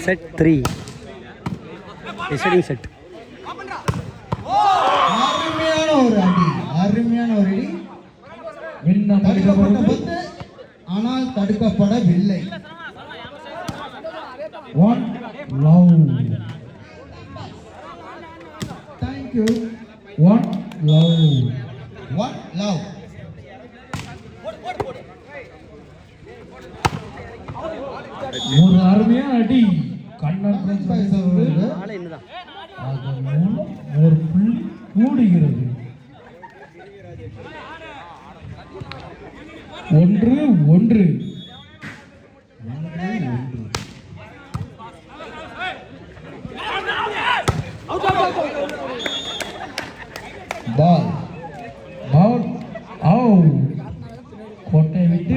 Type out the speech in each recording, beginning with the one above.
Set 3 எஸ்டர்டிங் set. அருமையான ஒரு அடி தடுக்கப்பட்ட பந்து, ஆனால் தடுக்கப்படவில்லை. One love. Thank you. One love. One love. ஒரு அருமையான அடி கண்ணன் ஒரு புள்ளி கூடுகிறது. 1-1. Ball out. கோட்டை விட்டு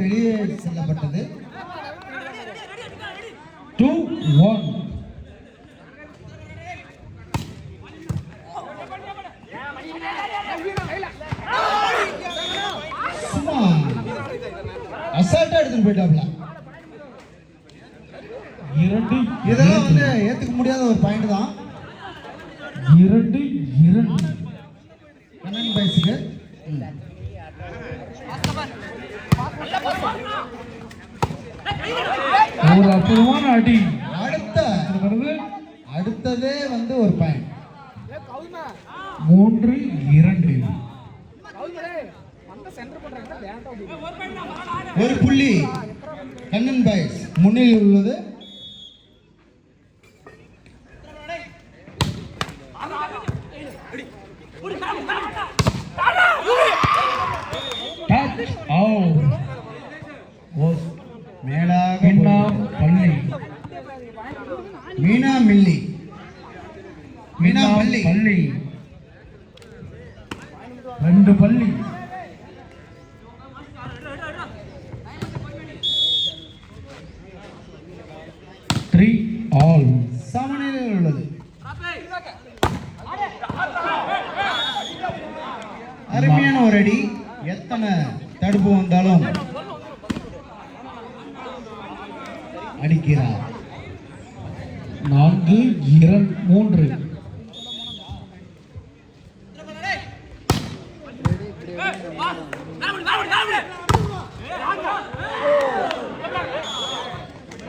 வெளியே செல்லப்பட்டது. 2-1. அசால்ட்டா எடுத்துட்டு போயிட்டாப்ல. இதெல்லாம் வந்து ஏத்துக்க முடியாத ஒரு பாயிண்ட் தான். 2-2 கண்ணன் பாய்ஸுக்கு. ஒரு அற்புதமான அடி. அடுத்ததே வந்து ஒரு பாயிண்ட். 3-2. ஒரு புள்ளி கண்ணன் பாய்ஸ் முன்னிலையில் உள்ளது. மேலாக மீனா பள்ளி 2 பள்ளி. சமநிலையில் உள்ளது. அருமையான ஒரு அடி. எத்தனை தடுப்பு வந்தாலும் அடிக்கிறார். 4-3.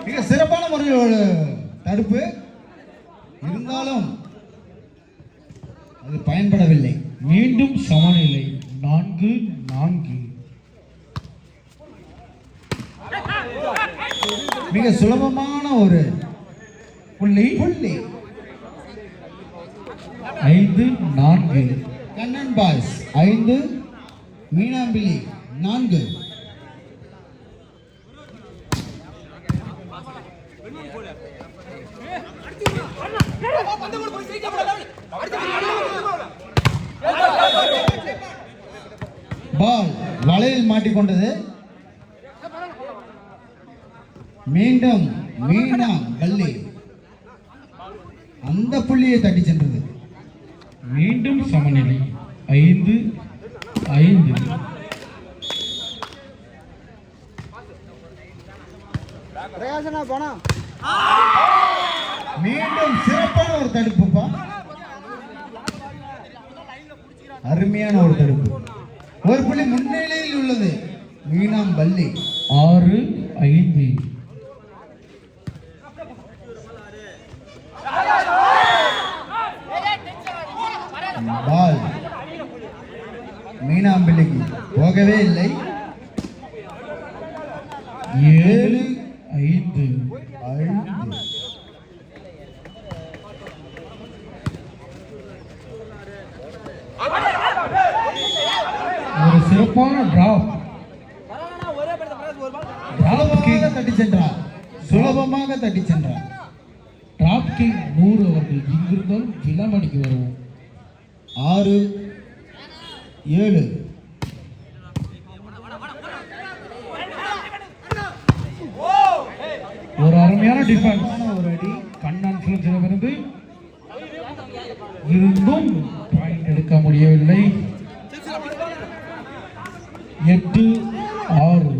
மிக சிறப்பான முறையில் ஒரு தடுப்பு இருந்தாலும் அது பயன்படவில்லை. மீண்டும் சமநிலை 4-4. மிக சுலபமான ஒரு புள்ளி. 5-4. கண்ணன் பாய்ஸ் 5, மீனாம்பிள்ளி 4. பால் வலையில் மாட்டிக்கொண்டது. மீண்டும் மீனா பள்ளி அந்த புள்ளியை தட்டி சென்றது. மீண்டும் சமநிலை 5-5. மீண்டும் சிறப்பான ஒரு தடுப்புப்பா. அருமையான ஒரு தடுப்பு. ஒரு புள்ளி முன்னிலையில் உள்ளது மீனாம் பள்ளி. 6-5. பால் மீனாம்பிள்ளைக்கு போகவே இல்லை. 7-5. ஒரு சிறப்பான டிராப். சுலபமாக தட்டி சென்றார். டிராப் கிங் 100 அவர்கள் இங்கிருந்தால் விளாமணிக்கு வருவோம். 6-7. ஒரு அருமையான டிஃபென்ஸ். ஒரு அடி கண்ணன் சுழற்சியிலிருந்து இருந்தும் பாயிண்ட் எடுக்க முடியவில்லை. 8-6.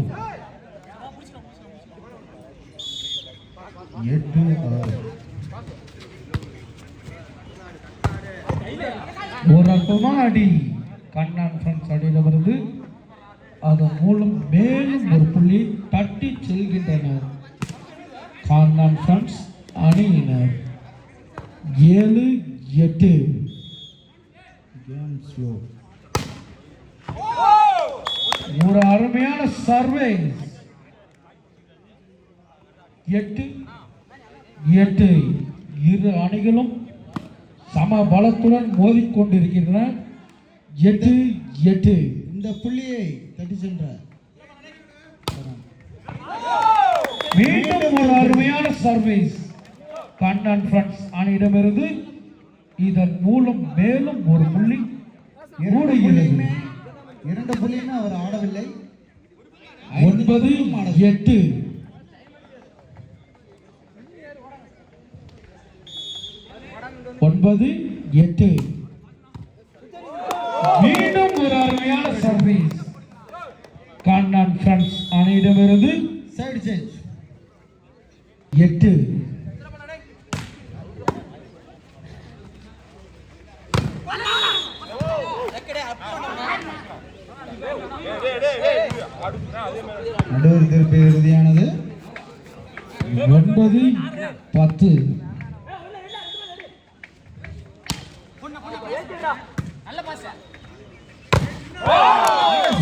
8-6. ஒரு அற்புதமான அடி கண்ணன் ஃப்ரெண்ட்ஸ் அடியிடமிருந்து அதன் மூலம் மேலும் ஒரு புள்ளி தட்டி செல்கின்றனர் கண்ணன் ஃப்ரெண்ட்ஸ் அணியினர். 7-8. ஒரு அருமையான சர்வே. 8-8. இரு அணிகளும் சம பலத்துடன் மோதிக்கொண்டிருக்கின்றன. 8-8. இந்த புள்ளியை தட்டி சென்ற மீண்டும் ஒரு அருமையான சர்வீஸ் கண்ணன் ஃப்ரெண்ட்ஸ் அணியிடமிருந்து. இதன் மூலம் மேலும் ஒரு புள்ளி கூடுகிறது. 2 புள்ளியுமே அவர் ஆடவில்லை. 9-8. மீண்டும் ஒரு அருமையான சர்வீஸ் கண்ணன் ஃப்ரெண்ட்ஸ் அணியிடமிருந்து. Side change. 8. நடுவர் திருப்பி இறுதியானது. 9-10.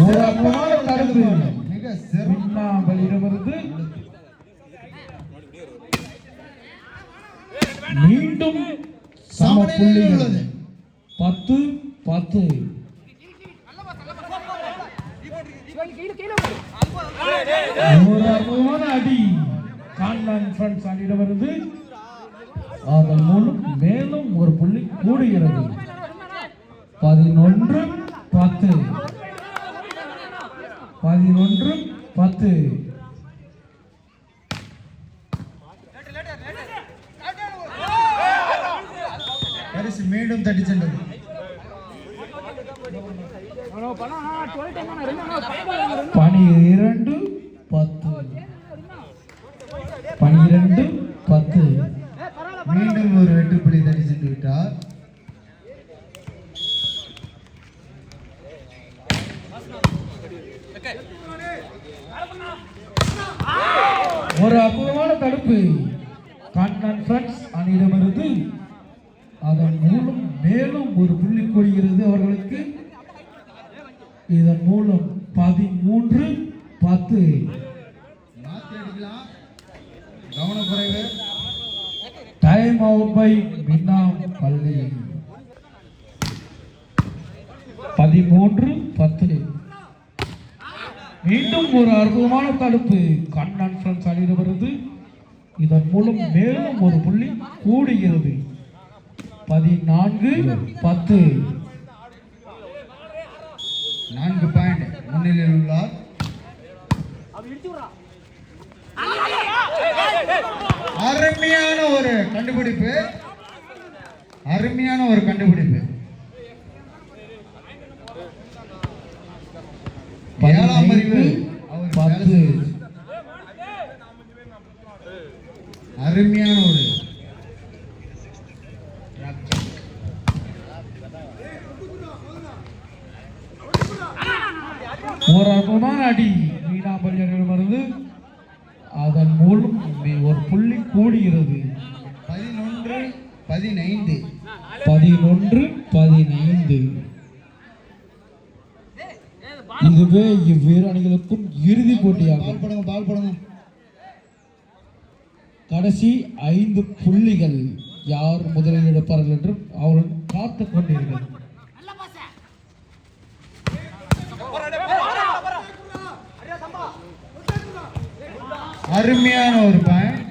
ஒரு அற்புதமான தடுப்பு மிக சிறப்பாக மீண்டும் சம புள்ளிகள். 10-10. ஒரு அற்புதமான அடி கண்ணன் ஃப்ரெண்ட்ஸ் அணியிடமிருந்து. அதன் மூலம் மேலும் ஒரு புள்ளி கூடுகிறது. 11-10. 11-10. பரிசு மீண்டும் தட்டி சென்றது. 12-10. 12-10. மீண்டும் ஒரு வெற்றி புள்ளி தட்டி சென்று விட்டார். ஒரு அற்புதமான தடுப்பு கண்ணன் ஃப்ரெண்ட்ஸ் அணியிடமிருந்து. அதன் மூலம் மேலும் ஒரு புள்ளி கூடுகிறது அவர்களுக்கு. இதன் மூலம் 13-10. கவனக்குறைவு. டைம் அவுட் பை மின்னாம் பள்ளி. 13-10. மீண்டும் ஒரு அற்புதமான தடுப்பு கண்ணன் ஃப்ரெண்ட்ஸ் அணியிடமிருந்து. இதன் மூலம் மேலும் ஒரு புள்ளி கூடுகிறது. 14-10. 4 பாயிண்ட் முன்னிலையில் உள்ளார். அருமையான ஒரு கண்டுபிடிப்பு. 7ஆம் அறிவு அருமையான ஒரு அற்புதமான அடி மீனாபரியிடமிருந்து. அதன் மூலம் ஒரு புள்ளி கூடுகிறது. 11-15. 11-15. இதுவே இவ்விரு அணிகளுக்கும் இறுதி போட்டியாகும். பால் போடுங்க. கடைசி 5 புள்ளிகள் யார் முதலில் எடுப்பார்கள் என்று அவர்கள் காத்துக் கொண்டிருக்கிறார்கள். அருமையான ஒரு பாயிண்ட்.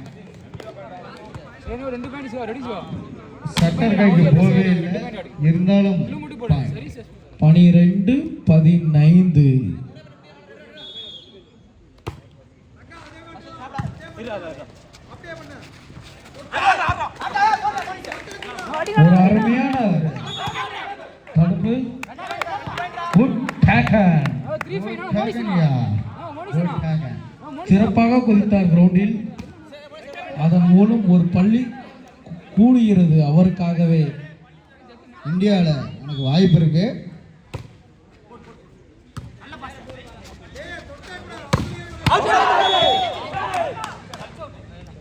சட்டர் கைக்கு போகவே இல்லை, இருந்தாலும் 12-15. ஒரு அருமையான தடுப்பு. சிறப்பாக குதித்தார் கிரவுண்டில். அதன் மூலம் ஒரு பள்ளி கூடுகிறது அவருக்காகவே. இந்தியாவில் எனக்கு வாய்ப்பு இருக்கு.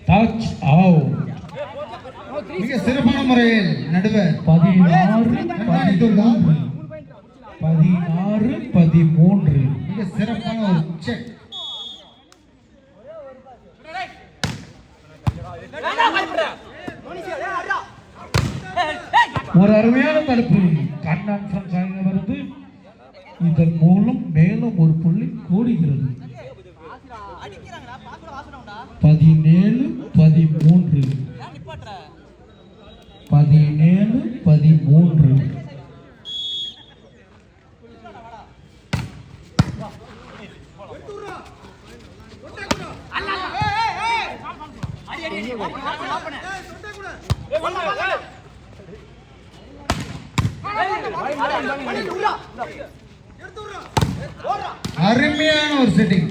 Touch out. மிக சிறப்பான முறையில் நடுவர் 16-13 மிக சிறப்பான ஒரு செக். ஒரு அருமையான தடுப்பு கண்ணன் வருது. இதன் மூலம் மேலும் ஒரு புள்ளி கூடுகிறது. 17-13 17-13. அருமையான ஒரு செட்டிங்.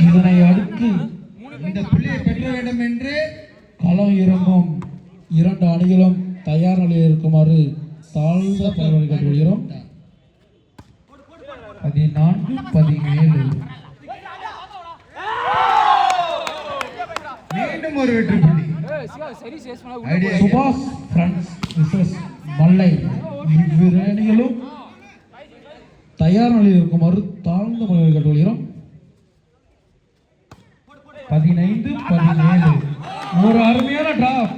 இதனை அடுத்து இந்த புள்ளியை பெற்ற வேண்டும் என்று களம் இறங்கும் இரண்டு அணிகளும் தயார் நிலையில் இருக்குமாறு தாழ்ந்த பலவழி கட்டுகிறோம். 14-17. மீண்டும் ஒரு வெற்றி புள்ளி. சுபாஷ் ஃப்ரெண்ட்ஸ் விசஸ் மல்லை இவ்விரு அணிகளும் தயார் நிலையில் இருக்குமாறு தாழ்ந்த பலவழி கட்டுகிறோம். 15-17. ஒரு அருமையான drop.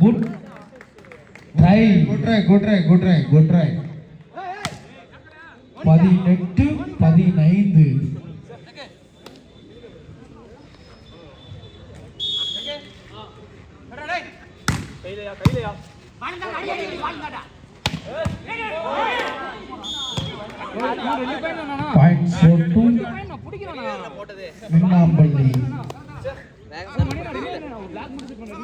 Good try. 18-15. Point for to Minnampalli.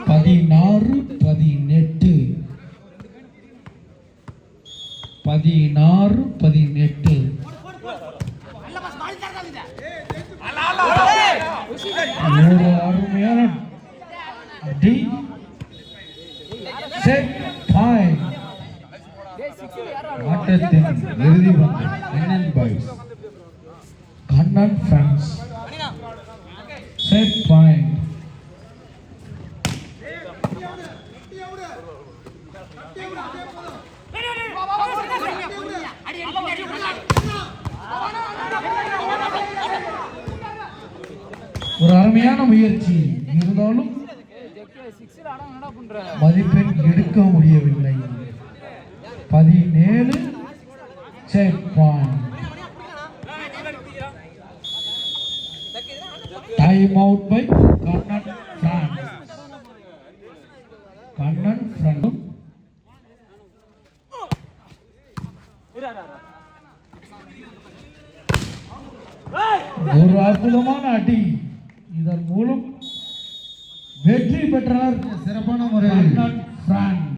16-18. 16-18. ஒரு அருமையான டி செட் பாயிண்ட். ஆட்டத்தின் இறுதி பந்து Kannan boys Kannan friends set point. ஒரு அருமையான முயற்சி இருந்தாலும் மதிப்பெண் எடுக்க முடியவில்லை. 17 set point. Time out by Kannan friends. Kannan friend ஒரு அற்புதமான அடி. இதன் மூலம் வெற்றி பெற்றனர் சிறப்பான முறையில் கண்ணன் ஃப்ரெண்ட்.